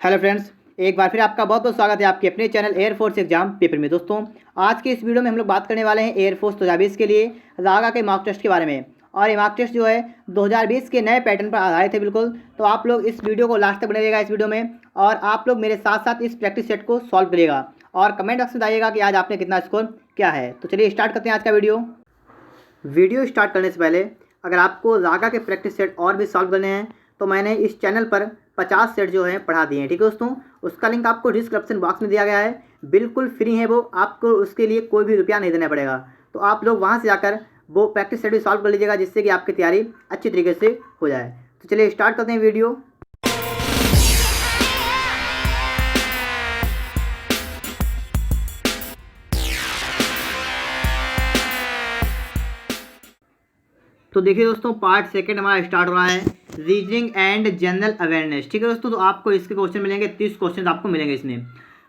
Hello friends, एक बार फिर आपका बहुत बहुत स्वागत है आपके अपने चैनल एयरफोर्स एग्जाम पेपर में। दोस्तों, आज के इस वीडियो में हम लोग बात करने वाले हैं एयरफोर्स 2020 के लिए रागा के मॉक टेस्ट के बारे में। और ये मॉक टेस्ट जो है 2020 के नए पैटर्न पर आधारित है बिल्कुल। तो आप लोग इस वीडियो को लास्ट तक बने रहिएगा इस वीडियो में, और आप लोग मेरे साथ साथ इस प्रैक्टिस सेट को सॉल्व करिएगा और कमेंट बॉक्स में बताइएगा कि आज आपने कितना स्कोर क्या है। तो चलिए स्टार्ट करते हैं आज का वीडियो स्टार्ट करने से पहले अगर आपको रागा के प्रैक्टिस सेट और भी सॉल्व करने हैं तो मैंने इस चैनल पर 50 सेट जो हैं पढ़ा दिए हैं, ठीक है दोस्तों। उसका लिंक आपको डिस्क्रिप्शन बॉक्स में दिया गया है, बिल्कुल फ्री है वो, आपको उसके लिए कोई भी रुपया नहीं देना पड़ेगा। तो आप लोग वहां से जाकर वो प्रैक्टिस सेट भी सॉल्व कर लीजिएगा, जिससे कि आपकी तैयारी अच्छी तरीके से हो जाए। तो चलिए स्टार्ट करते हैं वीडियो। तो देखिए दोस्तों, पार्ट सेकंड हमारा स्टार्ट हो रहा है, रीजनिंग एंड जनरल अवेयरनेस, ठीक है दोस्तों। तो आपको इसके क्वेश्चन मिलेंगे, 30 क्वेश्चन आपको मिलेंगे इसमें।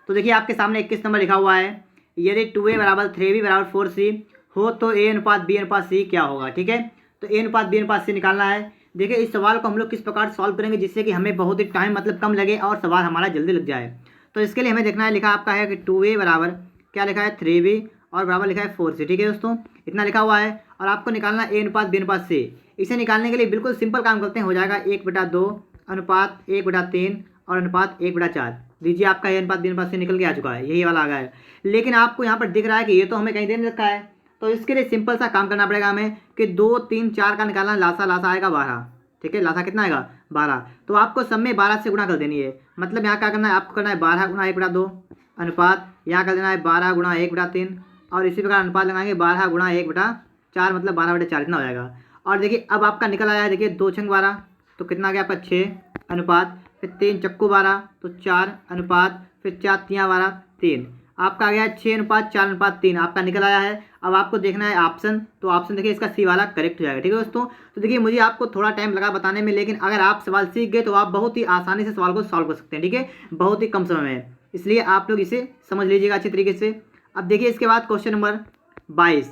तो देखिए आपके सामने 21 नंबर लिखा हुआ है, यदि 2a बराबर 3b बराबर 4c हो तो a अनुपात b अनुपात c क्या होगा, ठीक है। तो a अनुपात b अनुपात c निकालना है। देखिए इस सवाल को हम लोग किस प्रकार सॉल्व करेंगे जिससे कि हमें बहुत ही टाइम मतलब कम लगे और सवाल हमारा जल्दी लग जाए। तो इसके लिए हमें देखना है, लिखा आपका है कि 2a बराबर क्या लिखा है 3b और बराबर लिखा है 4c, ठीक है दोस्तों, इतना लिखा हुआ है। और आपको निकालना a अनुपात b अनुपात c। इसे निकालने के लिए बिल्कुल सिंपल काम करते हैं, हो जाएगा 1/2 अनुपात 1/3 और अनुपात 1/4। लीजिए आपका a अनुपात b अनुपात c निकल के आ चुका है, यही वाला आ गया है। लेकिन आपको यहाँ पर दिख रहा है कि ये तो हमें कहीं दे नहीं रखा है, तो इसके लिए सिंपल सा काम करना पड़ेगा हमें कि 2 3 4 का निकालना, लासा लासा आएगा 12, ठीक है। लासा कितना आएगा 12, तो आपको सब में 12 से गुणा कर देनी है। मतलब यहाँ क्या करना है, आपको करना है 12 गुणा 1/2 अनुपात, यहाँ कर देना है 12 गुणा 1/3 और इसी प्रकार अनुपात लगाएंगे 12 गुणा 1/4, मतलब 12/4 इतना हो जाएगा। और देखिए अब आपका निकल आया है, देखिए 2 छंग 12 तो कितना आ गया आपका 6 अनुपात, फिर 3 चक्कू 12 तो 4 अनुपात, फिर 4 तियाँ 12 3, आपका आ गया 6 अनुपात 4 अनुपात 3 आपका निकल आया है। अब आपको देखना है ऑप्शन, तो ऑप्शन देखिए इसका सी वाला करेक्ट हो जाएगा, ठीक है दोस्तों। तो देखिए मुझे आपको थोड़ा टाइम लगा बताने में, लेकिन अगर आप सवाल सीख गए तो आप बहुत ही आसानी से सवाल को सॉल्व कर सकते हैं, ठीक है, बहुत ही कम समय में। इसलिए आप लोग इसे समझ लीजिएगा अच्छी तरीके से। अब देखिए इसके बाद क्वेश्चन नंबर 22,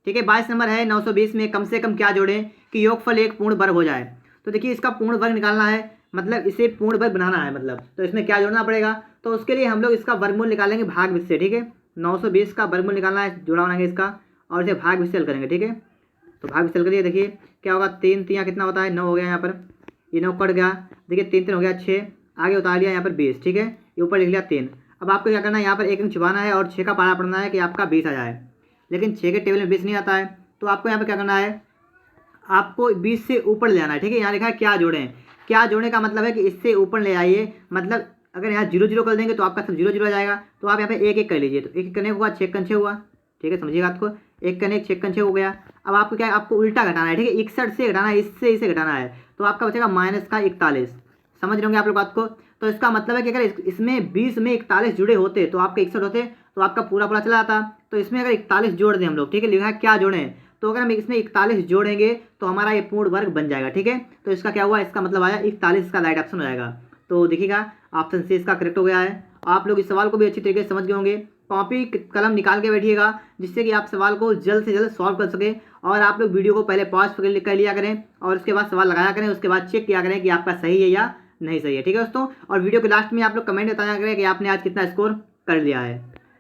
ठीक है, 22 नंबर है, 920 में कम से कम क्या जोड़ें कि योगफल एक पूर्ण वर्ग हो जाए। तो देखिए इसका पूर्ण वर्ग निकालना है, मतलब इसे पूर्ण वर्ग बनाना है, मतलब तो इसमें क्या जोड़ना पड़ेगा। तो उसके लिए हम लोग इसका वर्गमूल निकालेंगे भाग विस्से, ठीक है। 920 का वर्गमूल निकालना है, जोड़ा बनाएंगे इसका और इसे भाग विस्से करेंगे, ठीक है। तो भाग विस्से करिए, देखिए क्या होगा, 3 तियाँ कितना होता है 9 हो गया, यहाँ पर ये 9 कट गया, देखिए 3 3 हो गया 6, आगे उतार लिया यहाँ पर 20, ठीक है, ये ऊपर लिख लिया 3। अब आपको क्या करना है, यहाँ पर एक अंक छुपाना है और 6 का पारा पड़ना है कि आपका 20 आ जाए, लेकिन 6 के टेबल में 20 नहीं आता है। तो आपको यहाँ पर क्या करना है, आपको 20 से ऊपर ले जाना है, ठीक है। यहाँ लिखा है क्या जोड़ें, क्या जोड़ने का मतलब है कि इससे ऊपर ले आइए, मतलब अगर यहाँ 0 0 कर देंगे तो आपका सब 0 0 आ जाएगा। तो आप यहाँ पे 1 1 कर लीजिए, तो 1 1 करने के बाद 6 6 हुआ, ठीक है, समझिएगा आपको 1 करने 6 6 हो गया। अब आपको क्या है, आपको उल्टा घटाना है, ठीक है, 61 से घटाना है, इससे इसे घटाना है, तो आपका बचेगा -41। समझ रहे होंगे आप लोग बात को। तो इसका मतलब है कि अगर इसमें 20 में 41 जुड़े होते तो आपके 61 होते, तो आपका पूरा पूरा चला जाता। तो इसमें अगर 41 जोड़ दें हम लोग, ठीक है, लिखा है क्या जोड़ें, तो अगर हम इसमें 41 जोड़ेंगे तो हमारा ये पूर्ण वर्ग बन जाएगा, ठीक है। तो इसका क्या हुआ, इसका मतलब आया 41, इसका राइट ऑप्शन हो जाएगा। तो देखिएगा ऑप्शन सी इसका करेक्ट हो गया है। आप लोग इस सवाल को भी अच्छी तरीके से समझ गए होंगे। कॉपी कलम निकाल के बैठिएगा, जिससे कि आप सवाल को जल्द से जल्द सॉल्व कर सकें। और आप लोग वीडियो को पहले पॉज कर लिया करें और उसके बाद सवाल लगाया करें, उसके बाद चेक किया करें कि आपका सही है या नहीं सही है, ठीक है दोस्तों। और वीडियो के लास्ट में आप लोग कमेंट बताया करें कि आपने आज कितना स्कोर कर लिया है।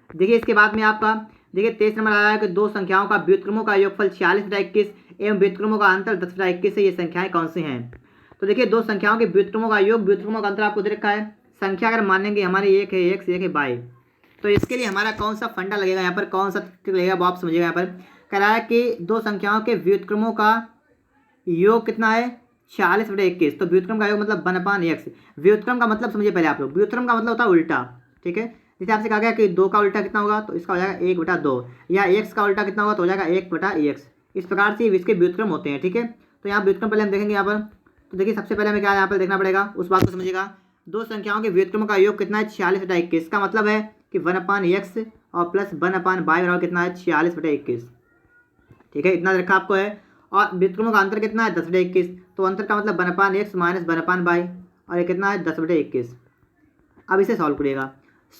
देखिए इसके बाद में आपका देखिए 23 नंबर आया है कि दो संख्याओं का व्युत्क्रमों का योगफल 46/21 एवं व्युत्क्रमों का अंतर 10/21 है, ये संख्याएं कौन सी हैं। तो देखिए दो संख्याओं के व्युत्क्रमों का योग, व्युत्क्रमों का अंतर आपको दे रखा है। संख्या अगर मानेंगे हमारी एक है x, एक है y, तो इसके लिए हमारा कौन सा फंडा लगेगा, यहाँ पर कौन सा ट्रिक लगेगा वो आप समझिएगा। यहाँ पर कह रहा है कि दो संख्याओं के व्युत्क्रमों का योग कितना है 46/21, तो व्युत्क्रम का योग मतलब 1/x। व्युत्क्रम का मतलब समझिए पहले आप लोग, व्युत्क्रम का मतलब होता है उल्टा, ठीक है। जैसे आपसे कहा गया कि 2 का उल्टा कितना होगा, तो इसका हो जाएगा 1/2, या x का उल्टा कितना होगा तो हो जाएगा 1/x। इस प्रकार से इसके व्युत्क्रम होते हैं, ठीक है। तो यहाँ व्युत्क्रम पहले हम देखेंगे यहाँ पर। तो देखिए सबसे पहले हमें क्या यहाँ पर देखना पड़ेगा, उस बात को समझिएगा। दो संख्याओं के व्युत्क्रम का योग कितना है 46/21, इसका मतलब है कि 1/x और प्लस 1/y बराबर कितना है 46/21, ठीक है, इतना रखा आपको है। और व्युत्क्रमों का अंतर कितना है 10/21, तो अंतर का मतलब 1/x माइनस 1/y, और ये कितना है 10/21। अब इसे सॉल्व करिएगा,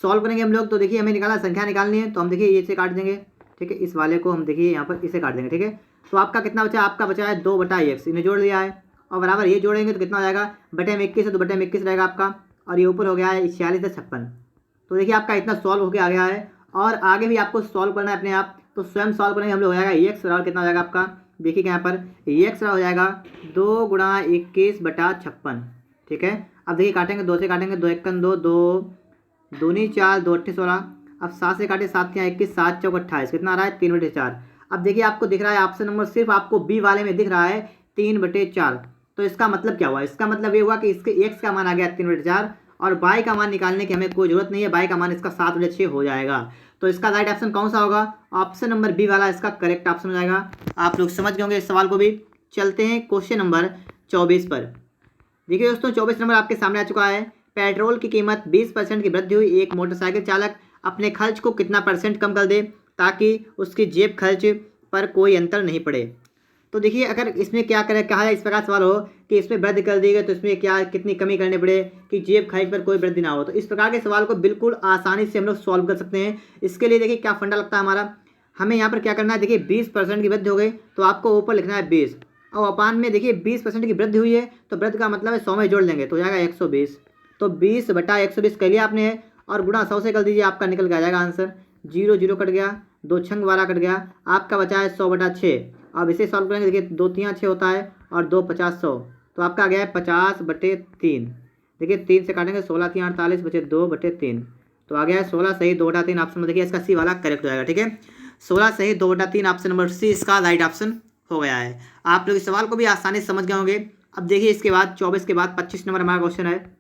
सॉल्व करेंगे हम लोग। तो देखिए हमें निकाला संख्या निकालनी है, तो हम देखिए ये से काट देंगे, ठीक है, इस वाले को हम देखिए यहाँ पर इसे काट देंगे, ठीक है। तो आपका कितना बचा, आपका बचा है 2/x, इन्हें जोड़ लिया है, और बराबर ये जोड़ेंगे तो कितना हो जाएगा, बटे में 21 है तो बटे में 21 रहेगा आपका, और ये ऊपर हो गया है 46 से 56। तो देखिए आपका इतना सॉल्व होकर आ गया है, और आगे भी आपको सॉल्व करना है अपने आप, तो स्वयं सॉल्व करेंगे हम लोग। हो जाएगा एक्स बराबर कितना हो जाएगा आपका, देखिए यहाँ पर एक्स बराबर हो जाएगा 2 गुणा 21/56। ठीक है, अब देखिए काटेंगे, 2 से काटेंगे, 2 एकन 2, 2 दूनी 4, 2 अट्ठे 16। अब 7 से काटे, 7 यहाँ 21, 7 चौक 28, कितना आ रहा है 3/4। अब देखिए आपको दिख रहा है ऑप्शन नंबर, सिर्फ आपको बी वाले में दिख रहा है 3/4। तो इसका मतलब क्या हुआ, इसका मतलब ये हुआ कि इसके एक्स का मान आ गया 3/4, और बाई का मान निकालने की हमें कोई जरूरत नहीं है, बाई का मान इसका 7/6 हो जाएगा। तो इसका राइट ऑप्शन कौन सा होगा, ऑप्शन नंबर बी वाला इसका करेक्ट ऑप्शन हो जाएगा। आप लोग समझ गए होंगे इस सवाल को भी। चलते हैं क्वेश्चन नंबर 24 पर। देखिए दोस्तों 24 नंबर आपके सामने आ चुका है। पेट्रोल की कीमत 20% की वृद्धि हुई, एक मोटरसाइकिल चालक अपने खर्च को कितना % कम कर दे ताकि उसकी जेब खर्च पर कोई अंतर नहीं पड़े। तो देखिए अगर इसमें क्या करें, कहा जाए इस प्रकार सवाल हो कि इसमें वृद्धि कर दी गई तो इसमें क्या कितनी कमी करनी पड़े कि जेब खर्च पर कोई वृद्धि ना हो, तो इस प्रकार के सवाल को बिल्कुल आसानी से हम लोग सॉल्व कर सकते हैं। इसके लिए देखिए क्या फंडा लगता है हमारा, हमें यहाँ पर क्या करना है, देखिए 20% की वृद्धि हो गई तो आपको ऊपर लिखना है 20, और अपान में देखिए 20% की वृद्धि हुई है तो वृद्धि का मतलब है 100 में जोड़ लेंगे तो हो जाएगा 120। तो 20/120 कर लिया आपने, और गुणा 100 से कर दीजिए, आपका निकल के आ जाएगा आंसर। 0 0 कट गया, 2 छंग वाला कट गया, आपका बचा है 100/6। अब इसे सॉल्व करेंगे, देखिए 2 3 6 होता है और 2 50 100, तो आपका आ गया है 50/3। देखिए 3 से काटेंगे, 16 3 48 बचे 2/3, तो आ गया है 16 सही 2/3 ऑप्शन में। देखिए इसका सी वाला करेक्ट हो जाएगा। ठीक है, 16 सही 2/3 ऑप्शन नंबर सी इसका राइट ऑप्शन हो गया है। आप लोग इस सवाल को भी आसानी से समझ गए होंगे। अब देखिए इसके बाद 24 के बाद 25 नंबर हमारा क्वेश्चन है।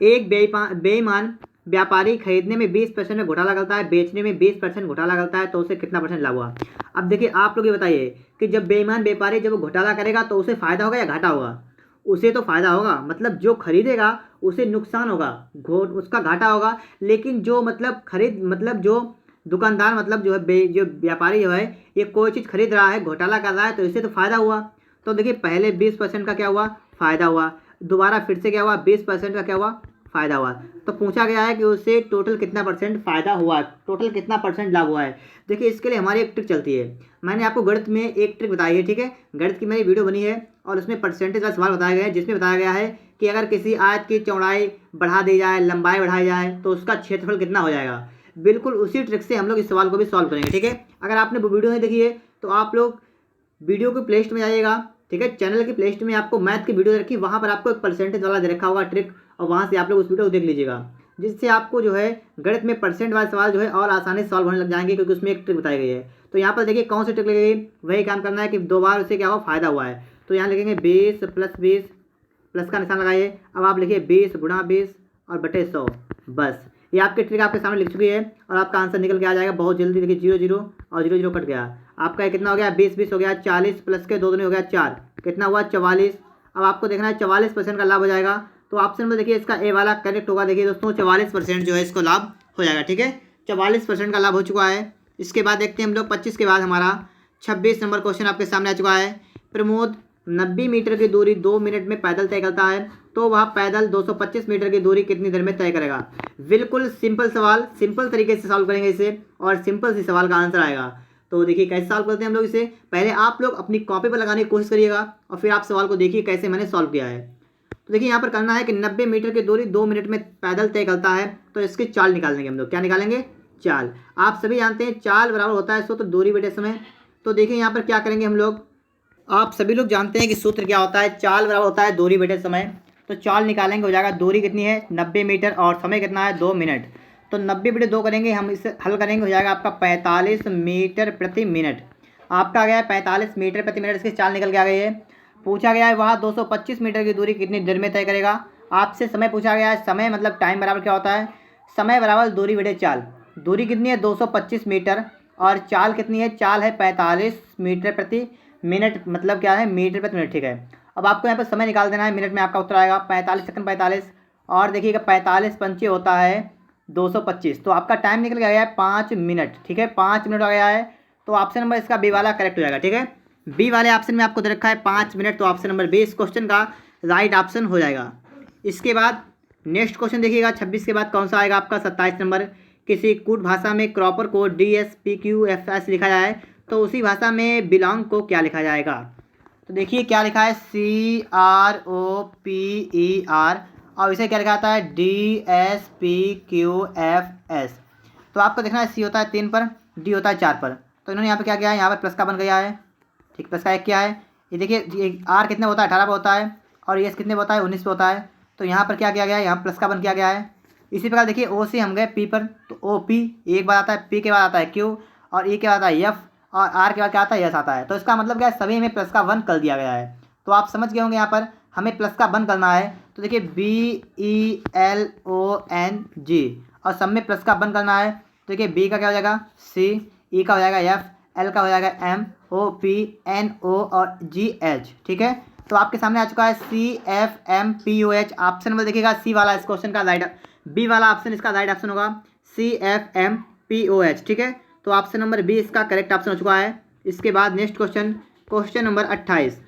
एक बेईमान व्यापारी खरीदने में 20% में घोटाला करता है, बेचने में 20% घोटाला करता है, तो उसे कितना % लाभ हुआ। अब देखिए आप लोग ये बताइए कि जब बेईमान व्यापारी जब घोटाला करेगा तो उसे फायदा होगा या घाटा होगा। उसे तो फायदा होगा, मतलब जो खरीदेगा उसे नुकसान होगा, उसका घाटा होगा। लेकिन जो मतलब जो दुकानदार मतलब जो है जो व्यापारी जो है ये कोई चीज़ खरीद रहा है, घोटाला कर रहा है, तो इससे तो फायदा हुआ। तो देखिए पहले 20% का क्या हुआ, फायदा हुआ, दोबारा फिर से क्या हुआ 20% का क्या हुआ, फायदा हुआ। तो पूछा गया है कि उससे टोटल कितना % फायदा हुआ, टोटल कितना % लाभ हुआ है। देखिए इसके लिए हमारी एक ट्रिक चलती है, मैंने आपको गणित में एक ट्रिक बताई है। ठीक है, गणित की मेरी वीडियो बनी है और उसमें परसेंटेज का सवाल बताया गया है, जिसमें बताया गया है कि अगर किसी आयत की चौड़ाई बढ़ा दी जाए, लंबाई बढ़ाई जाए, तो उसका क्षेत्रफल कितना हो जाएगा। बिल्कुल उसी ट्रिक से हम लोग इस सवाल को भी सॉल्व करेंगे। ठीक है, अगर आपने वो वीडियो नहीं देखी है तो आप लोग वीडियो के प्लेलिस्ट में जाइएगा। ठीक है, चैनल की प्लेलिस्ट में आपको मैथ की वीडियो रखी, वहाँ पर आपको एक % वाला दे रखा होगा ट्रिक, और वहाँ से आप लोग उस वीडियो को देख लीजिएगा, जिससे आपको जो है गणित में % वाले सवाल जो है और आसानी से सॉल्व होने लग जाएंगे, क्योंकि उसमें एक ट्रिक बताई गई है। तो यहाँ पर देखिए कौन सी ट्रिक लगी गई, वही काम करना है कि 2 बार उससे क्या हुआ, फायदा हुआ है। तो यहाँ लिखेंगे 20 + 20, प्लस का निशान लगाइए। अब आप लिखिए 20 × 20 और बटे 100, बस ये आपकी ट्रिक आपके सामने लिख चुकी है और आपका आंसर निकल के आ जाएगा बहुत जल्दी। देखिए 0 0 और 0 0 कट गया, आपका ये कितना हो गया, 20 20 हो गया, 40 प्लस के 2 दूनी हो गया 4, कितना हुआ 44। अब आपको देखना है 44% का लाभ हो जाएगा। तो ऑप्शन में देखिए इसका ए वाला करेक्ट होगा। देखिए दोस्तों 44% जो है इसको लाभ हो जाएगा। ठीक है, 44% का लाभ हो चुका है। इसके बाद देखते हैं हम लोग 25 के बाद हमारा 26 नंबर क्वेश्चन आपके सामने आ चुका है। प्रमोद 90 मीटर की दूरी 2 मिनट में पैदल तय करता है, तो वह पैदल 225 मीटर की दूरी कितनी देर में तय करेगा। बिल्कुल सिंपल सवाल, सिंपल तरीके से सॉल्व करेंगे इसे और सिंपल सी सवाल का आंसर आएगा। तो देखिए कैसे सॉल्व करते हैं हम लोग इसे, पहले आप लोग अपनी कॉपी पर लगाने की कोशिश करिएगा और फिर आप सवाल को देखिए कैसे मैंने सॉल्व किया है। तो देखिए यहाँ पर करना है कि 90 मीटर की दूरी 2 मिनट में पैदल तय करता है, तो इसकी चाल निकाल देंगे हम लोग। क्या निकालेंगे, चाल। आप सभी जानते हैं चाल बराबर होता है सूत्र दूरी बटे समय। तो देखिए यहाँ पर क्या करेंगे हम लोग, आप सभी लोग जानते हैं कि सूत्र क्या होता है, चाल बराबर होता है दूरी बटे समय। तो चाल निकालेंगे, हो जाएगा दूरी कितनी है 90 मीटर और समय कितना है 2 मिनट। तो 90 बटे 2 करेंगे हम, इसे हल करेंगे, हो जाएगा आपका 45 मीटर प्रति मिनट। आपका आ गया है 45 मीटर प्रति मिनट, इसकी चाल निकल के आ गई है। पूछा गया है वहाँ 225 मीटर की दूरी कितनी देर में तय करेगा। आपसे समय पूछा गया है, समय मतलब टाइम बराबर क्या होता है, समय बराबर दूरी बटे चाल। दूरी कितनी है 225 मीटर और चाल कितनी है, चाल है 45 मीटर प्रति मिनट, मतलब क्या है मीटर प्रति मिनट। ठीक है, अब आपको यहाँ पर समय निकाल देना है, मिनट में आपका उत्तर आएगा 45 सेकंड 45, और देखिएगा 45 पंचे होता है 225, तो आपका टाइम निकल गया है 5 मिनट। ठीक है, 5 मिनट आ गया है। तो ऑप्शन नंबर इसका बी वाला करेक्ट हो जाएगा। ठीक है, बी वाले ऑप्शन में आपको दे रखा है 5 मिनट, तो ऑप्शन नंबर बी इस क्वेश्चन का राइट ऑप्शन हो जाएगा। इसके बाद नेक्स्ट क्वेश्चन देखिएगा 26 के बाद कौन सा आएगा आपका 27 नंबर। किसी कूट भाषा में क्रॉपर को DSPQFS लिखा जाए तो उसी भाषा में बिलोंग को क्या लिखा जाएगा। तो देखिए क्या लिखा है CROPER और इसे क्या लिखा जाता है DSPQFS। तो आपको देखना है C होता है 3 पर, D होता है 4 पर। तो इन्होंने यहाँ पे क्या किया है, यहाँ पर प्लस का बन गया है, ठीक, प्लस का 1 किया है। ये देखिए R कितने होता है 18 पे होता है, और S कितने पे होता है 19 पे होता है। तो यहाँ पर क्या किया गया है, यहाँ प्लस का बन किया गया है। इसी प्रकार देखिए O से हम गए P पर, तो OP एक बार आता है, P के बाद आता है Q, और E के बाद आता है F, और R के बाद क्या आता है S आता है। तो इसका मतलब क्या है, सभी में प्लस का 1 कर दिया गया है। तो आप समझ गए होंगे यहाँ पर हमें प्लस का 1 करना है। तो देखिए BELONG, और सब में प्लस का 1 करना है। तो देखिए B का क्या हो जाएगा C, E का हो जाएगा F, L का हो जाएगा M, O P N O और G H, ठीक है। तो आपके सामने आ चुका है CFMPOH। ऑप्शन नंबर देखिएगा सी वाला इस क्वेश्चन का राइट, बी वाला ऑप्शन इसका राइट ऑप्शन होगा CFMPOH, ठीक है। तो ऑप्शन नंबर बी इसका करेक्ट ऑप्शन हो चुका है। इसके बाद next question, question number 28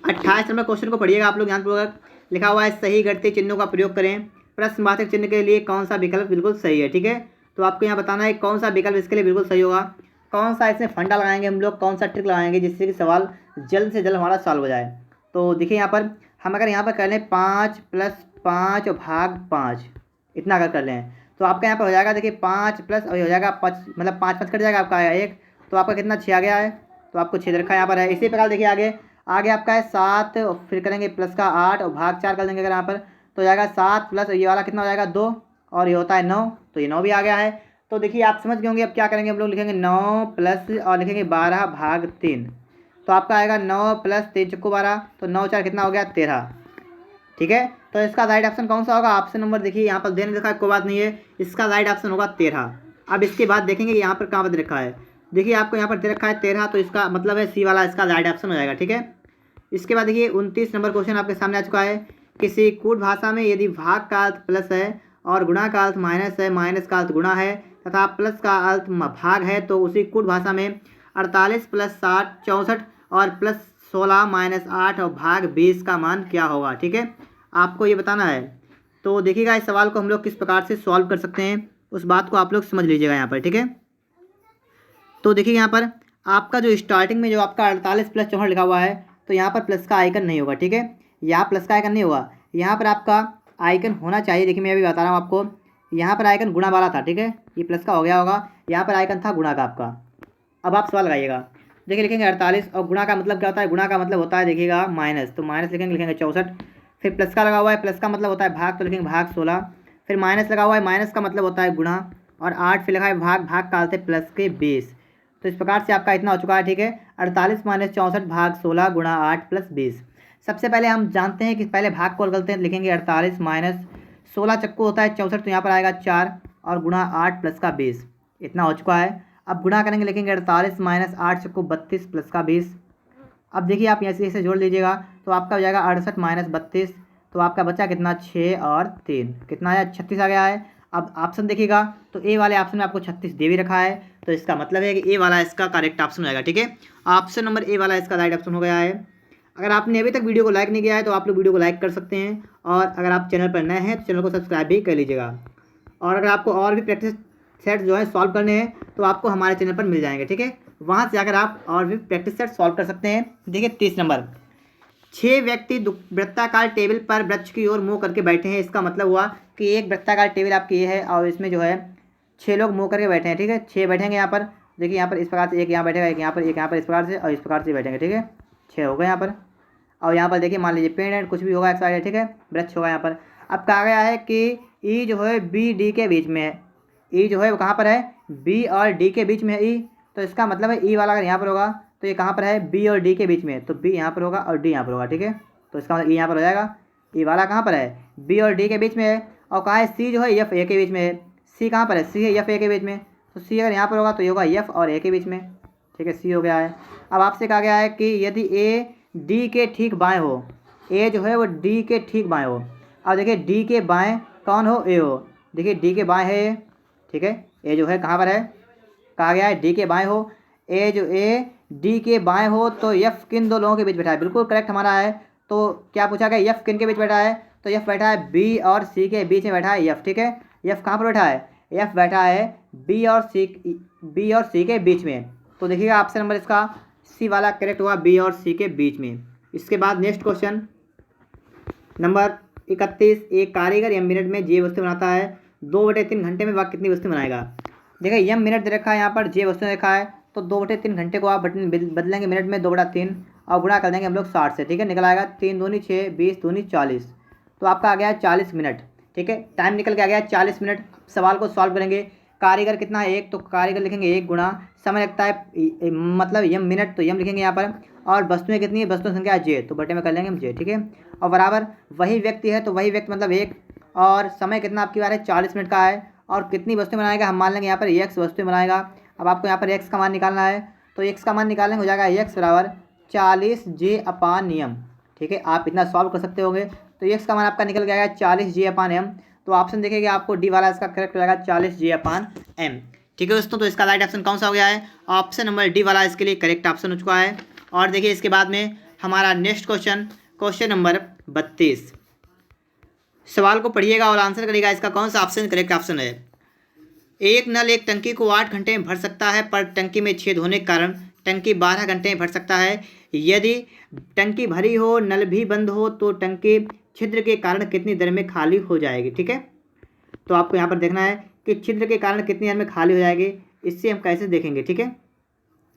number question को पढ़िएगा आप लोग ध्यानपूर्वक। लिखा हुआ है सही घटते चिन्हों का प्रयोग करें, प्रश्नवाचक चिन्ह के लिए कौन सा विकल्प बिल्कुल सही है, ठीक है। तो आपको यहाँ बताना है कौन सा विकल्प इसके लिए बिल्कुल सही होगा, कौन सा इसमें फंडा लगाएंगे हम लोग, कौन सा ट्रिक लगाएंगे जिससे कि सवाल जल्द से जल्द हमारा सॉल्व हो जाए। तो देखिए यहाँ पर हम अगर यहाँ पर कर लें 5 + 5 भाग 5, इतना अगर कर लें तो आपका यहाँ पर हो जाएगा, देखिए 5 प्लस और हो जाएगा 5, मतलब 5 5 कट जाएगा आपका एक, तो आपका कितना 6 आ गया है। तो आपको 6 रखा यहाँ पर है। इसी प्रकार देखिए आगे आपका है 7, फिर करेंगे प्लस का 8 और भाग 4 कर देंगे अगर यहाँ पर, तो हो जाएगा 7 प्लस ये वाला कितना हो जाएगा 2, और ये होता है 9, तो ये 9 भी आ गया है। तो देखिए आप समझ गए होंगे अब क्या करेंगे हम लोग, लिखेंगे 9 प्लस और लिखेंगे 12 भाग 3, तो आपका आएगा 9 प्लस 3 चक्कू 12, तो 9 4 कितना हो गया 13, ठीक है। तो इसका राइट ऑप्शन कौन सा होगा, ऑप्शन नंबर देखिए यहाँ पर देने लिखा है, कोई बात नहीं है, इसका राइट ऑप्शन होगा 13। अब इसके बाद देखेंगे यहाँ पर कहाँ पर दे रखा है, देखिए आपको यहाँ पर दे रखा है 13, तो इसका मतलब है सी वाला इसका राइट ऑप्शन हो जाएगा, ठीक है। इसके बाद देखिए 29 नंबर क्वेश्चन आपके सामने आ चुका है। किसी कूट भाषा में यदि भाग का अर्थ प्लस है और गुणा का अर्थ माइनस है, माइनस का अर्थ गुणा है तथा प्लस का अर्थ भाग है, तो उसी कूट भाषा में 48 + 60 64 और प्लस 16 - 8 और भाग 20 का मान क्या होगा, ठीक है। आपको ये बताना है। तो देखिएगा इस सवाल को हम लोग किस प्रकार से सॉल्व कर सकते हैं, उस बात को आप लोग समझ लीजिएगा यहाँ पर, ठीक है। तो देखिए यहाँ पर आपका जो स्टार्टिंग में जो आपका 48 + 64 लिखा हुआ है, तो यहाँ पर प्लस का आइकन नहीं होगा, ठीक है। यहाँ प्लस का आइकन नहीं होगा, यहाँ पर आपका आइकन होना चाहिए। देखिए मैं अभी बता रहा हूँ आपको, यहाँ पर आइकन गुणा वाला था, ठीक है, ये प्लस का हो गया होगा, यहाँ पर आइकन था गुणा का आपका। अब आप सवाल लगाइएगा, देखिए लिखेंगे 48 और गुणा का मतलब क्या होता है, गुणा का मतलब होता है देखिएगा माइनस, तो माइनस लिखेंगे 64, फिर प्लस का लगा हुआ है, प्लस का मतलब होता है भाग, तो लिखेंगे भाग 16, फिर माइनस लगा हुआ है, माइनस का मतलब होता है गुणा, और 8 फिर लगा है भाग, भाग का अर्थ है प्लस के 20। तो इस प्रकार से आपका इतना हो चुका है, ठीक है। 48 - 64 भाग 16 गुणा 8 + 20। सबसे पहले हम जानते हैं कि पहले भाग कॉल करते हैं, लिखेंगे 48 - 16 चक्कू होता है 64, तो यहाँ पर आएगा 4 और गुणा 8 प्लस का 20, इतना हो चुका है। अब गुणा करेंगे, लिखेंगे 48 - 8 चक्कू 32 प्लस का 20। अब देखिए आप यहाँ से इसे जोड़ लीजिएगा, तो आपका हो जाएगा 68 - 32, तो आपका बचा कितना 6 और 3 कितना आया 36 आ गया है। अब ऑप्शन देखिएगा तो ए वाले ऑप्शन में आपको 36 दे भी रखा है, तो इसका मतलब है कि ए वाला इसका करेक्ट ऑप्शन हो जाएगा, ठीक है। ऑप्शन नंबर ए वाला इसका राइट ऑप्शन हो गया है। अगर आपने अभी तक वीडियो को लाइक नहीं किया है तो आप लोग वीडियो को लाइक कर सकते हैं, और अगर आप चैनल पर नए हैं तो चैनल को सब्सक्राइब भी कर लीजिएगा। और अगर आपको और भी प्रैक्टिस सेट जो है सॉल्व करने हैं तो आपको हमारे चैनल पर मिल जाएंगे, ठीक है, वहाँ से जाकर आप और भी प्रैक्टिस सेट सॉल्व कर सकते हैं। देखिए 30 नंबर, 6 व्यक्ति वृत्ताकार टेबल पर वृक्ष की ओर मुँह करके बैठे हैं। इसका मतलब हुआ कि एक वृत्ताकार टेबल आपकी ये है और इसमें जो है 6 लोग मुँह करके बैठे हैं, ठीक है, 6 बैठेंगे यहाँ पर। देखिए यहाँ पर इस प्रकार से एक यहाँ बैठेगा, एक यहाँ पर, एक यहाँ पर, इस प्रकार से और इस प्रकार से बैठेंगे, ठीक है, 6 हो गए यहाँ पर। और यहाँ पर देखिए मान लीजिए पेड़ है, कुछ भी होगा एक साइड, ठीक है, वृक्ष होगा यहाँ पर। अब कहा गया है कि ई जो है बी डी के बीच में है, ई जो है वो कहाँ पर है, बी और डी के बीच में है ई, तो इसका मतलब है ई वाला अगर यहाँ पर होगा तो ये कहाँ पर है, बी और डी के बीच में, तो बी यहाँ पर होगा और डी यहाँ पर होगा, ठीक है। तो इसका मतलब ई यहाँ पर हो जाएगा, ई वाला कहाँ पर है, बी और डी के बीच में है। और कहाँ है, सी जो है एफ ए के बीच में है, सी कहाँ पर है, सी है एफ ए के बीच में, तो सी अगर यहाँ पर होगा तो ये होगा एफ और ए के बीच में, ठीक है, सी हो गया है। अब आपसे कहा गया है कि यदि ए डी के ठीक बाएँ हो, ए जो है वो डी के ठीक बाएँ हो। अब देखिए डी के बाएँ कौन हो, ए हो, देखिए डी के बाएँ है ए, ठीक है, ए जो है कहाँ पर है, कहा गया है डी के बाएँ हो, ए जो ए डी के बाएँ हो, तो एफ किन दो लोगों के बीच बैठा है, बिल्कुल करेक्ट हमारा है। तो क्या पूछा गया, एफ किन के बीच बैठा है, तो एफ बैठा है बी और सी के बीच में बैठा है एफ, ठीक है। एफ कहाँ पर बैठा है, एफ बैठा है बी और सी के बीच में। तो देखिएगा ऑप्शन नंबर इसका सी वाला करेक्ट हुआ, बी और सी के बीच में। इसके बाद नेक्स्ट क्वेश्चन नंबर 31। एक कारीगर यम मिनट में जे वस्तु बनाता है 2/3 घंटे में वह कितनी वस्तु बनाएगा। देखिए यम मिनट दे रखा है, यहाँ पर जे वस्तु रखा है, तो 2/3 घंटे को आप बदलेंगे मिनट में 2/3 और गुणा कर देंगे हम लोग 60 से। ठीक है, निकल आएगा 3 दूनी 6, 20 दूनी 40, तो आपका आ गया है 40 मिनट। ठीक है, टाइम निकल के आ गया 40 मिनट। सवाल को सॉल्व करेंगे। कारीगर कितना है 1, तो कारीगर लिखेंगे 1 गुणा समय लगता है मतलब यम मिनट, तो यम लिखेंगे यहाँ पर, और वस्तुएं कितनी है, वस्तु संख्या जे, तो बटे में कर लेंगे हम जे। ठीक है, और बराबर वही व्यक्ति है, तो वही व्यक्ति मतलब 1, और समय कितना आपकी बार है 40 मिनट का है, और कितनी वस्तुएं बनाएगा हम मान लेंगे यहाँ पर x वस्तुएं बनाएगा। अब आपको यहाँ पर x का मान निकालना है, तो x का मान निकालने हो जाएगा x बराबर 40 जे अपान नियम। ठीक है, आप इतना सॉल्व कर सकते होंगे, तो x का मान आपका निकल गया 40 जे अपान एम। तो ऑप्शन देखेंगे आपको डी वाला इसका करेक्ट हो जाएगा 40 जे अपान एम। ठीक है दोस्तों, तो इसका राइट ऑप्शन कौन सा हो गया है, ऑप्शन नंबर डी वाला इसके लिए करेक्ट ऑप्शन हो चुका है। और देखिए इसके बाद में हमारा नेक्स्ट क्वेश्चन नंबर 32। सवाल को पढ़िएगा और आंसर करिएगा, इसका कौन सा ऑप्शन करेक्ट ऑप्शन है। एक नल एक टंकी को 8 घंटे में भर सकता है, पर टंकी में छेद होने के कारण टंकी 12 घंटे में भर सकता है। यदि टंकी भरी हो, नल भी बंद हो, तो टंकी छिद्र के कारण कितनी देर में खाली हो जाएगी। ठीक है, तो आपको यहाँ पर देखना है कि छिद्र के कारण कितनी देर में खाली हो जाएगी, इससे हम कैसे देखेंगे। ठीक है,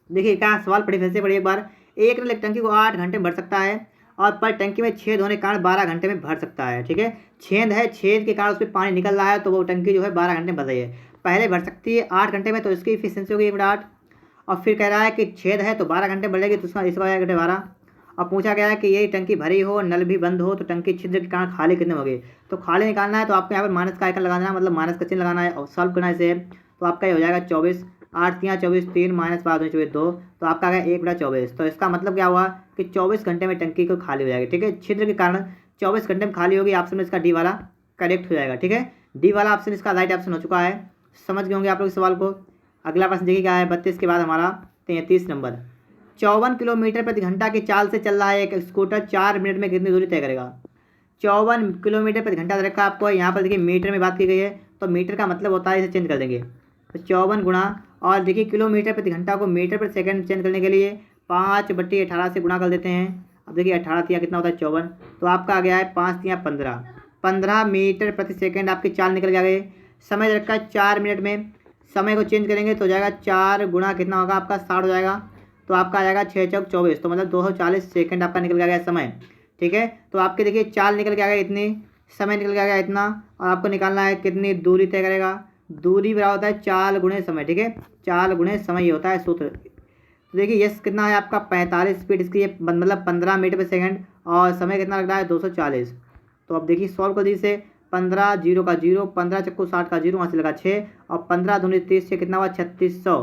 देखिए क्या सवाल पढ़िए, फिर से पढ़िए एक बार। एक नल एक टंकी को 8 घंटे में भर सकता है, और पर टंकी में छेद होने के कारण 12 घंटे में भर सकता है। ठीक है, छेद है, छेद के कारण उसमें पानी निकल रहा है, तो वो टंकी जो है 12 घंटे में भर रही है। पहले भर सकती है 8 घंटे में, तो इसकी इफिशियंसी होगी 1/8, और फिर कह रहा है कि छेद है तो 12 घंटे बढ़ेगी, तो उसका इसका 1/12। और पूछा गया है कि ये टंकी भरी हो, नल भी बंद हो, तो टंकी छिद्र के कारण खाली कितने होगी। तो खाली निकालना है, तो आपको यहाँ पर माइनस का आइकन लगाना है, मतलब माइनस का चिन्ह लगाना है, और सॉल्व करना है इसे। तो आपका ये हो जाएगा 24, 8 3 24, 3 माइनस 5 24 2, तो आपका आ गया 1/24। तो इसका मतलब क्या हुआ कि 24 घंटे में टंकी को खाली हो जाएगी। ठीक है, छिद्र के कारण 24 घंटे में खाली होगी। ऑप्शन में इसका डी वाला करेक्ट हो जाएगा। ठीक है, डी वाला ऑप्शन इसका राइट ऑप्शन हो चुका है। समझ गए होंगे आप लोग सवाल को। अगला प्रश्न देखिए क्या है 32 के बाद हमारा 33 नंबर। 54 किलोमीटर प्रति घंटा की चाल से चल रहा है एक स्कूटर 4 मिनट में कितनी दूरी तय करेगा। 54 किलोमीटर प्रति घंटा रखा आपको, यहाँ पर देखिए मीटर में बात की गई है, तो मीटर का मतलब होता है, इसे चेंज कर देंगे, तो 54 गुणा, और देखिए किलोमीटर प्रति घंटा को मीटर पर सेकंड चेंज करने के लिए 5/18 से गुणा कर देते हैं। अब देखिए 18 तिया कितना होता है 54, तो आपका आ गया है 5 तिया 15 मीटर प्रति सेकंड आपकी चाल निकल के आ गई। समय रखा है 4 मिनट में, समय को चेंज करेंगे तो हो जाएगा 4 गुणा कितना होगा आपका 60 हो जाएगा, तो आपका आ जाएगा 6 चौक 24, तो मतलब 240 सेकंड आपका निकल गया समय। ठीक है, तो आपके देखिए चाल निकल के आ गया इतनी, समय निकल के आ गया इतना, और आपको निकालना है कितनी दूरी तय करेगा। दूरी बराबर होता है चाल गुणे समय। ठीक है, चाल गुणे समय ये होता है सूत्र। तो देखिए यस कितना है आपका 45 स्पीड इसकी, ये मतलब 15 मीटर पर सेकंड, और समय कितना लग रहा है 240। तो अब देखिए सॉल्व कर दीजिए, 15 0 का 0, 15 चक्कू 60 का 0, वहाँ से लगा 6, और 15 दूनी 30 से कितना हुआ 3600।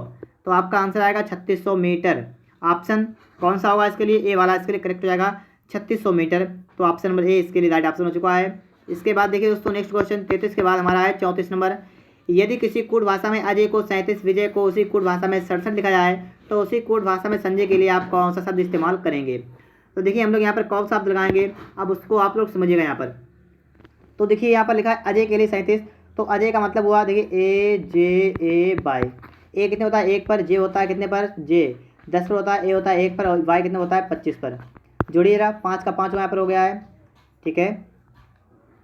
तो आपका आंसर आएगा 3600 मीटर। ऑप्शन कौन सा होगा इसके लिए, ए वाला इसके लिए करेक्ट हो जाएगा 3600 मीटर। तो ऑप्शन नंबर ए इसके लिए राइट ऑप्शन हो चुका है। इसके बाद देखिए दोस्तों नेक्स्ट क्वेश्चन 33 के बाद हमारा है 34 नंबर। यदि किसी कूट भाषा में अजय को 37, विजय को उसी कूट भाषा में 67 लिखा जाए, तो उसी कूट भाषा में संजय के लिए आप कौन सा शब्द इस्तेमाल करेंगे। तो देखिए हम लोग यहाँ पर कौन सा शब्द लगाएंगे, अब उसको आप लोग समझिएगा यहाँ पर। तो देखिए यहाँ पर लिखा है अजय के लिए 37, तो अजय का मतलब हुआ देखिए AJAY। ए कितने होता है 1 पर, जे होता है कितने पर, जे 10 पर होता है, ए होता है 1 पर, और वाई कितने होता है 25 पर। जोड़िए रहा 5 का 5 यहाँ पर हो गया है। ठीक है,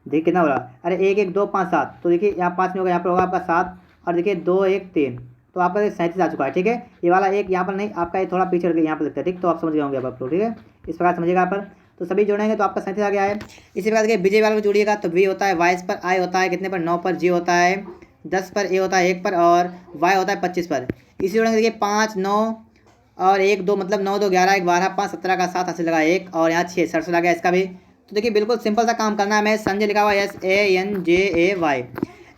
देखिए कितना हो रहा है, अरे 1 1 2 5 7, तो देखिए यहाँ 5 नहीं होगा, यहाँ पर होगा आपका 7, और देखिए 2 1 3, तो आपका 37 आ चुका है। ठीक है, ये वाला एक यहाँ पर नहीं, आपका ये थोड़ा पीछे यहाँ पर लगता है। ठीक, तो आप समझ गए होंगे अब आप लोग। ठीक है, इस प्रकार समझिएगा यहाँ पर। तो सभी जोड़ेंगे तो आपका 37 आ गया है। इसी प्रकार देखिए विजय वाले को जोड़िएगा, तो वी होता है 22 पर, आई होता है कितने पर 9 पर, जे होता है 10 पर, ए होता है 1 पर, और वाई होता है 25 पर। इसी जोड़ेंगे देखिए 5 9 और 1 2, मतलब 9 2 11 1 12 5 17 का 7 हासिल लगा 1, और यहाँ 6 67 लगा इसका भी। तो देखिए बिल्कुल सिंपल सा काम करना है। मैं संजय लिखा हुआ SANJAY।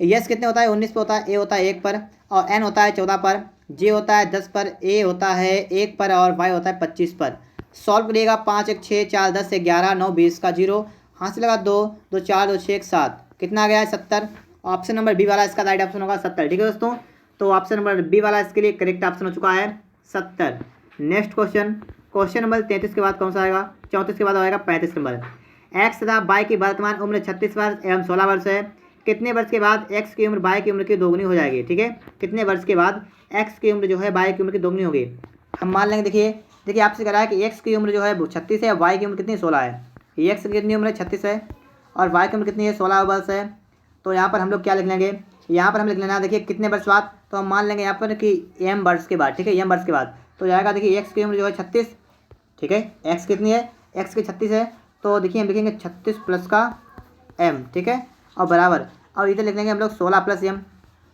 यस कितने होता है 19 पे होता है, ए होता है 1 पर, और एन होता है 14 पर, जे होता है 10 पर, ए होता है 1 पर, और वाई होता है 25 पर। सॉल्व करिएगा 5 1 6 4 10 11 9 20 का 0, हाथ से लगा 2 2 4 2 6 1 7, कितना आ गया है 70। ऑप्शन नंबर बी वाला इसका राइट ऑप्शन होगा 70। ठीक है दोस्तों, तो ऑप्शन नंबर बी वाला इसके लिए करेक्ट ऑप्शन हो चुका है 70। नेक्स्ट क्वेश्चन नंबर 33 के बाद कौन सा आएगा, 34 के बाद आएगा 35 नंबर। एक्स तथा वाई की वर्तमान उम्र 36 वर्ष एवं 16 वर्ष है। कितने वर्ष के बाद एक्स की उम्र वाई की उम्र की दोगुनी हो जाएगी। ठीक है, कितने वर्ष के बाद एक्स की उम्र जो है वाई की उम्र की दोगुनी होगी। हम मान लेंगे, देखिए आपसे कह रहा है कि एक्स की उम्र जो है वो 36 है, वाई की उम्र कितनी 16 है। एक्स की कितनी उम्र है 36 है, और वाई की उम्र कितनी है, 16 वर्ष है। तो यहाँ पर हम लोग क्या लिख लेंगे, यहाँ पर हम लिख लेना, देखिए कितने वर्ष बाद, तो हम मान लेंगे यहाँ पर कि एम वर्ष के बाद, ठीक है, एम वर्ष के बाद तो जाएगा, देखिए एक्स की उम्र जो है 36, ठीक है, एक्स कितनी है, एक्स की 36 है, तो देखिए हम लिखेंगे 36 प्लस का एम, ठीक है, और बराबर, और इधर लिख लेंगे हम लोग 16 प्लस एम,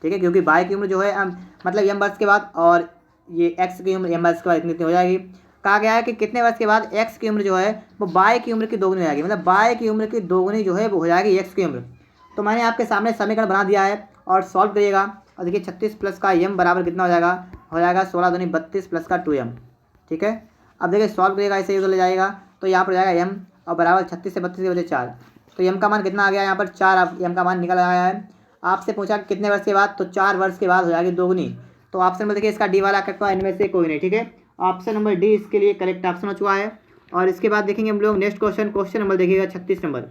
ठीक है, क्योंकि वाई की उम्र जो है मतलब एम वर्ष के बाद, और ये एक्स की उम्र एम वर्ष के बाद इतनी हो जाएगी। कहा गया है कि कितने वर्ष के बाद एक्स की उम्र जो है वो वाई की उम्र की दोगुनी हो जाएगी, मतलब वाई की उम्र की दोगुनी जो है वो हो जाएगी एक्स की उम्र। तो मैंने आपके सामने समीकरण बना दिया है और सॉल्व करिएगा, और देखिए 36 प्लस का एम बराबर कितना हो जाएगा 16 दूनी 32 प्लस का 2m, ठीक है। अब देखिए सॉल्व करिएगा, ऐसे ही उधर ले जाएगा, तो यहाँ पर जाएगा m और बराबर 36 से 32 के बजे 4, तो m का मान कितना आ गया यहाँ पर 4, m का मान निकल आया है। आपसे पूछा कितने वर्ष के बाद, तो 4 वर्ष के बाद हो जाएगी दोगुनी। तो ऑप्शन नंबर देखिए इसका डी वाला करेक्ट हुआ, इनमें से कोई नहीं, ठीक है, ऑप्शन नंबर डी इसके लिए करेक्ट ऑप्शन हो चुका है। और इसके बाद देखेंगे हम लोग नेक्स्ट क्वेश्चन नंबर देखिएगा 36 नंबर।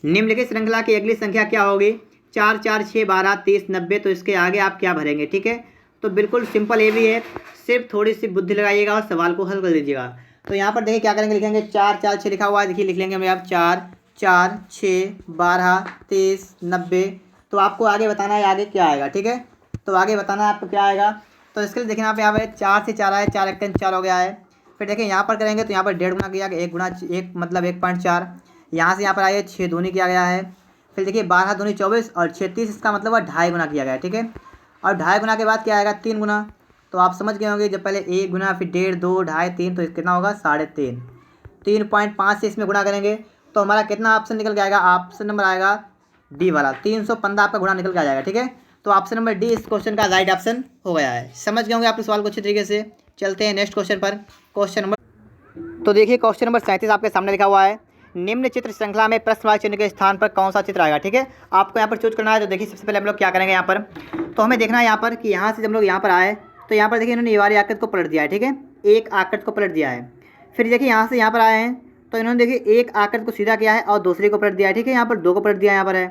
निम्नलिखित श्रृंखला की अगली संख्या क्या होगी, 4 4 6 12 30 90, तो इसके आगे आप क्या भरेंगे, ठीक है। तो बिल्कुल सिंपल ये भी है, सिर्फ थोड़ी सी बुद्धि लगाइएगा और सवाल को हल कर दीजिएगा। तो यहाँ पर देखिए क्या करेंगे, लिखेंगे 4 4 6 लिखा हुआ है, देखिए लिख लेंगे हम आप 4 4 6 12 30 90, तो आपको आगे बताना है आगे क्या आएगा, ठीक है। तो आगे बताना है आपको क्या आएगा, तो इसके लिए देखिए यहाँ पे 4 से 4 आए, 4 1 4 हो गया है। फिर देखिए यहाँ पर करेंगे तो यहाँ पर 1.5 गुना किया गया, 1 गुना 1 मतलब 1.4, यहाँ से यहाँ पर आइए 6 दूनी किया गया है। फिर देखिए 12 दूनी 24 और 36, इसका मतलब है 2.5 गुना किया गया है, ठीक है। और 2.5 गुना के बाद क्या आएगा 3 गुना, तो आप समझ गए होंगे, जब पहले 1 गुना फिर 1.5 2 2.5 3, तो कितना होगा 3.5, 3.5 से इसमें गुणा करेंगे तो हमारा कितना ऑप्शन निकल के आएगा, ऑप्शन नंबर आएगा डी वाला, 315 आपका गुणा निकल के आ जाएगा, ठीक है। तो ऑप्शन नंबर डी इस क्वेश्चन का राइट ऑप्शन हो गया है। समझ गए होंगे आप इस सवाल को अच्छी तरीके से। चलते हैं नेक्स्ट क्वेश्चन पर, क्वेश्चन नंबर, तो देखिए क्वेश्चन नंबर 37 आपके सामने लिखा हुआ है, निम्न चित्र श्रृंखला में प्रश्नवाची चिन्ह के स्थान पर कौन सा चित्र आएगा, ठीक है। आपको यहाँ पर चूज करना है। तो देखिए सबसे पहले हम लोग क्या करेंगे, यहाँ पर तो हमें देखना है यहाँ पर कि यहाँ से जब हम लोग यहाँ पर आए तो यहाँ पर देखिए इन्होंने ये वाली आकृति को पलट दिया है, ठीक है, एक आकृति को पलट दिया है। फिर देखिए यहाँ से यहाँ पर आए हैं तो इन्होंने देखिए एक आकृति को सीधा किया है और दूसरी को पलट दिया है, ठीक है, यहाँ पर 2 को पलट दिया यहाँ पर है।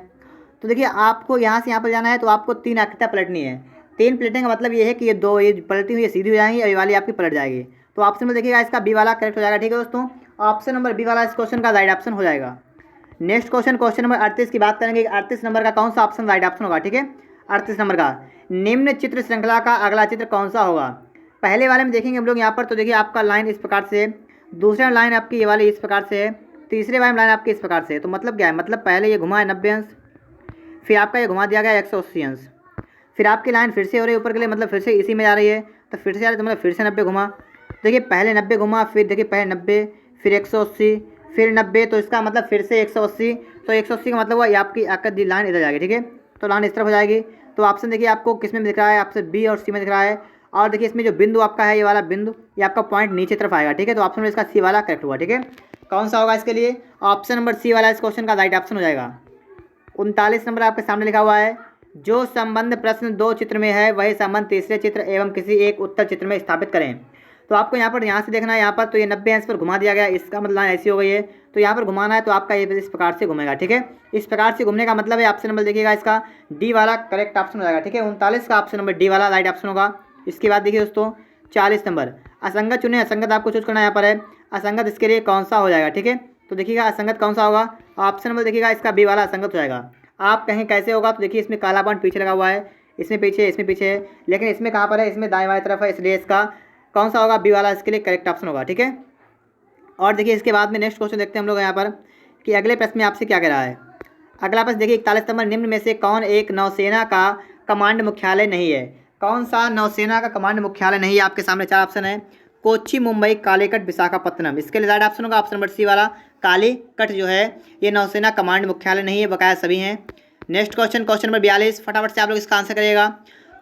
तो देखिए आपको यहाँ से यहाँ पर जाना है तो आपको 3 आकृतियाँ पलटनी है। 3 पलटने का मतलब ये है कि ये 2 ये पलटी हुई सीधी हो जाएंगी और ये वाली आपकी पलट जाएगी। तो ऑप्शन में देखिएगा इसका बी वाला करेक्ट हो जाएगा, ठीक है दोस्तों, ऑप्शन नंबर बी वाला इस क्वेश्चन का राइट ऑप्शन हो जाएगा। नेक्स्ट क्वेश्चन नंबर 38 की बात करेंगे, 38 नंबर का कौन सा ऑप्शन राइट ऑप्शन होगा, ठीक है। 38 नंबर का निम्न चित्र श्रृंखला का अगला चित्र कौन सा होगा। पहले वाले में देखेंगे हम लोग यहाँ पर, तो देखिए आपका लाइन इस प्रकार से है, दूसरा लाइन आपकी ये वाली इस प्रकार से है, तीसरे वाले लाइन आपकी इस प्रकार से है। तो मतलब क्या है, मतलब पहले ये घुमा है 90 अंश, फिर आपका ये घुमा दिया गया 180 अंश, फिर आपकी लाइन फिर से हो रही है ऊपर के लिए, मतलब फिर से इसी में जा रही है, तो फिर से आ रही है तो मतलब फिर से 90 घुमा। देखिए पहले 90 घुमा, फिर देखिए पहले 90 फिर 180 फिर 90, तो इसका मतलब फिर से 180, तो 180 का मतलब हुआ ये आपकी आकृति लाइन इधर जाएगी, ठीक है, तो लाइन इस तरफ हो जाएगी। तो ऑप्शन देखिए आपको किस में दिख रहा है, आपसे बी और सी में दिख रहा है। और देखिए इसमें जो बिंदु आपका है ये वाला बिंदु, ये आपका पॉइंट नीचे तरफ आएगा, ठीक है। तो ऑप्शन में इसका सी वाला करेक्ट हुआ, ठीक है। कौन सा होगा इसके लिए, ऑप्शन नंबर सी वाला इस क्वेश्चन का राइट ऑप्शन हो जाएगा। 39 नंबर आपके सामने लिखा हुआ है, जो संबंध प्रश्न 2 चित्र में है वही संबंध तीसरे चित्र एवं किसी एक उत्तर चित्र में स्थापित करें। तो आपको यहाँ पर यहाँ से देखना है, यहाँ पर तो ये 90 अंश पर घुमा दिया गया, इसका मतलब लाइन ऐसी हो गई है, तो यहाँ पर घुमाना है तो आपका ये इस प्रकार से घूमेगा, ठीक है। इस प्रकार से घूमने का मतलब है ऑप्शन नंबर देखिएगा इसका डी वाला करेक्ट ऑप्शन हो जाएगा, ठीक है। 39 का ऑप्शन नंबर डी वाला राइट ऑप्शन होगा। इसके बाद देखिए दोस्तों 40 नंबर, असंगत चुने, असंगत आपको चूज करना यहाँ पर है, असंगत इसके लिए कौन सा हो जाएगा, ठीक है। तो देखिएगा असंगत कौन सा होगा, ऑप्शन नंबर देखिएगा इसका बी वाला असंगत हो जाएगा। आप कहें कैसे होगा, तो देखिए इसमें काला पॉइंट पीछे लगा हुआ है, इसमें पीछे है, लेकिन इसमें कहाँ पर है, इसमें दाएं बाएं तरफ है, इसलिए इसका कौन सा होगा, बी वाला इसके लिए करेक्ट ऑप्शन होगा, ठीक है। और देखिए इसके बाद में नेक्स्ट क्वेश्चन देखते हैं हम लोग यहाँ पर कि अगले प्रश्न में आपसे क्या कह रहा है। अगला प्रश्न देखिए 41 नंबर, निम्न में से कौन एक नौसेना का कमांड मुख्यालय नहीं है। कौन सा नौसेना का कमांड मुख्यालय नहीं है, आपके सामने 4 ऑप्शन है, कोच्चि, मुंबई, कालीकट, विशाखापत्तनम। इसके लिए राइट ऑप्शन होगा ऑप्शन नंबर सी वाला, कालीकट जो है ये नौसेना कमांड मुख्यालय नहीं है, बकाया सभी हैं। नेक्स्ट क्वेश्चन नंबर 42, फटाफट से आप लोग इसका आंसर करिएगा,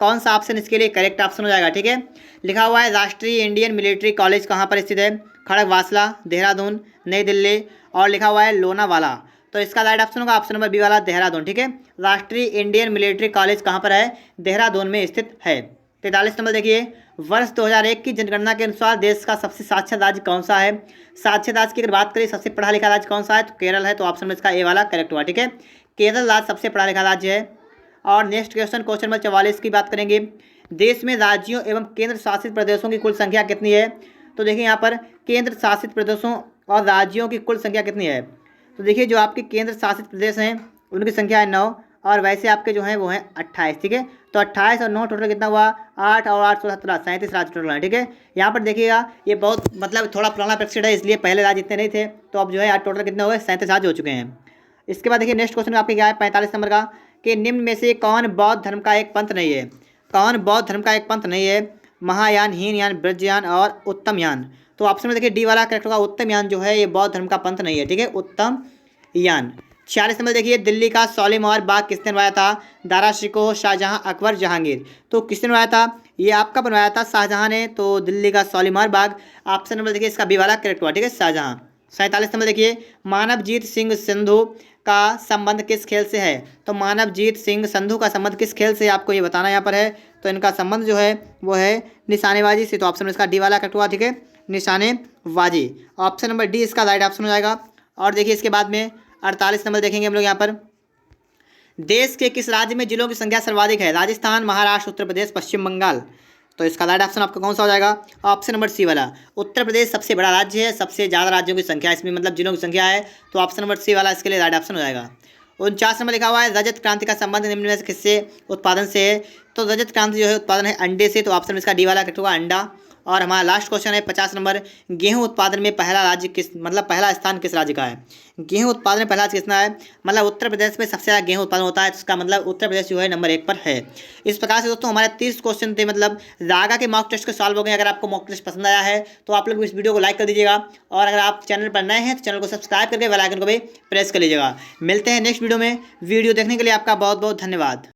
कौन सा ऑप्शन इसके लिए करेक्ट ऑप्शन हो जाएगा, ठीक है। लिखा हुआ है राष्ट्रीय इंडियन मिलिट्री कॉलेज कहाँ पर स्थित है, खड़गवासला, देहरादून, नई दिल्ली, और लिखा हुआ है लोनावाला। तो इसका राइट ऑप्शन होगा ऑप्शन नंबर बी वाला, देहरादून, ठीक है। राष्ट्रीय इंडियन मिलिट्री कॉलेज कहाँ पर है, देहरादून में स्थित है। 43 नंबर देखिए, वर्ष 2001 की जनगणना के अनुसार देश का सबसे साक्षर राज्य कौन सा है। साक्षर राज्य की अगर बात करें, सबसे पढ़ा लिखा राज्य कौन सा है, तो केरल है, तो ऑप्शन में इसका ए वाला करेक्ट हुआ, ठीक है। केरल राज्य सबसे पढ़ा लिखा राज्य है। और नेक्स्ट क्वेश्चन नंबर 44 की बात करेंगे, देश में राज्यों एवं केंद्र शासित प्रदेशों की कुल संख्या कितनी है। तो देखिए यहाँ पर केंद्र शासित प्रदेशों और राज्यों की कुल संख्या कितनी है, तो देखिए जो आपके केंद्र शासित प्रदेश हैं उनकी संख्या है 9 और वैसे आपके जो हैं वो हैं 28, ठीक है। तो 28 और 9 टोटल कितना हुआ, 8 और 8 16 17 37 राज्य टोटल है, ठीक है। यहाँ पर देखिएगा ये बहुत मतलब थोड़ा पुराना प्रैक्टिस है, इसलिए पहले राज्य इतने नहीं थे, तो अब जो है टोटल कितने हो गए, 37 राज्य हो चुके हैं। इसके बाद देखिए नेक्स्ट क्वेश्चन आपके क्या है 45 नंबर का, कि निम्न में से कौन बौद्ध धर्म का एक पंथ नहीं है। कौन बौद्ध धर्म का एक पंथ नहीं है, महायान, हीनयान, ब्रजयान और उत्तमयान। तो ऑप्शन में देखिए डी वाला करेक्ट होगा, उत्तमयान जो है ये बौद्ध धर्म का पंथ नहीं है, ठीक है, उत्तम यान। 46 नंबर देखिए, दिल्ली का शालीमार बाग किसने बनवाया था, दारा शिकोह, शाहजहां, अकबर, जहांगीर। तो किसने बनवाया था, ये आपका बनवाया था शाहजहां ने। तो दिल्ली का शालीमार बाग ऑप्शन नंबर देखिए इसका बी वाला करेक्ट हुआ, ठीक है, शाहजहां। 47 नंबर देखिए, मानवजीत सिंह संधू का संबंध किस खेल से है। तो मानवजीत सिंह संधू का संबंध किस खेल से आपको ये बताना यहाँ पर है। तो इनका संबंध जो है वो है निशानेबाजी से। तो ऑप्शन इसका डी वाला करेक्ट हुआ, ठीक है, निशानेबाजी। ऑप्शन नंबर डी इसका राइट ऑप्शन हो जाएगा। और देखिए इसके बाद में 48 नंबर देखेंगे हम लोग यहाँ पर, देश के किस राज्य में जिलों की संख्या सर्वाधिक है, राजस्थान, महाराष्ट्र, उत्तर प्रदेश, पश्चिम बंगाल। तो इसका राइट ऑप्शन आपका कौन सा हो जाएगा, ऑप्शन नंबर सी वाला, उत्तर प्रदेश सबसे बड़ा राज्य है, सबसे ज़्यादा राज्यों की संख्या इसमें मतलब जिलों की संख्या है। तो ऑप्शन नंबर सी वाला इसके लिए राइट ऑप्शन हो जाएगा। 49 नंबर लिखा हुआ है, रजत क्रांति का संबंध निम्न में से किससे उत्पादन से है। तो रजत क्रांति जो है उत्पादन है अंडे से। तो ऑप्शन इसका डी वाला करेक्ट होगा, अंडा। और हमारा लास्ट क्वेश्चन है 50 नंबर, गेहूं उत्पादन में पहला राज्य किस मतलब पहला स्थान किस राज्य का है। गेहूं उत्पादन में पहला राज्य किसना है, मतलब उत्तर प्रदेश में सबसे ज़्यादा गेहूं उत्पादन होता है, इसका मतलब उत्तर प्रदेश जो है नंबर 1 पर है। इस प्रकार से दोस्तों हमारे 30 क्वेश्चन थे, मतलब रागा के मॉक टेस्ट के सॉल्व हो गए। अगर आपको मॉक टेस्ट पसंद आया है तो आप लोग इस वीडियो को लाइक कर दीजिएगा, और अगर आप चैनल पर नए हैं तो चैनल को सब्सक्राइब करके बेल आइकन को भी प्रेस कर लीजिएगा। मिलते हैं नेक्स्ट वीडियो में। वीडियो देखने के लिए आपका बहुत बहुत धन्यवाद।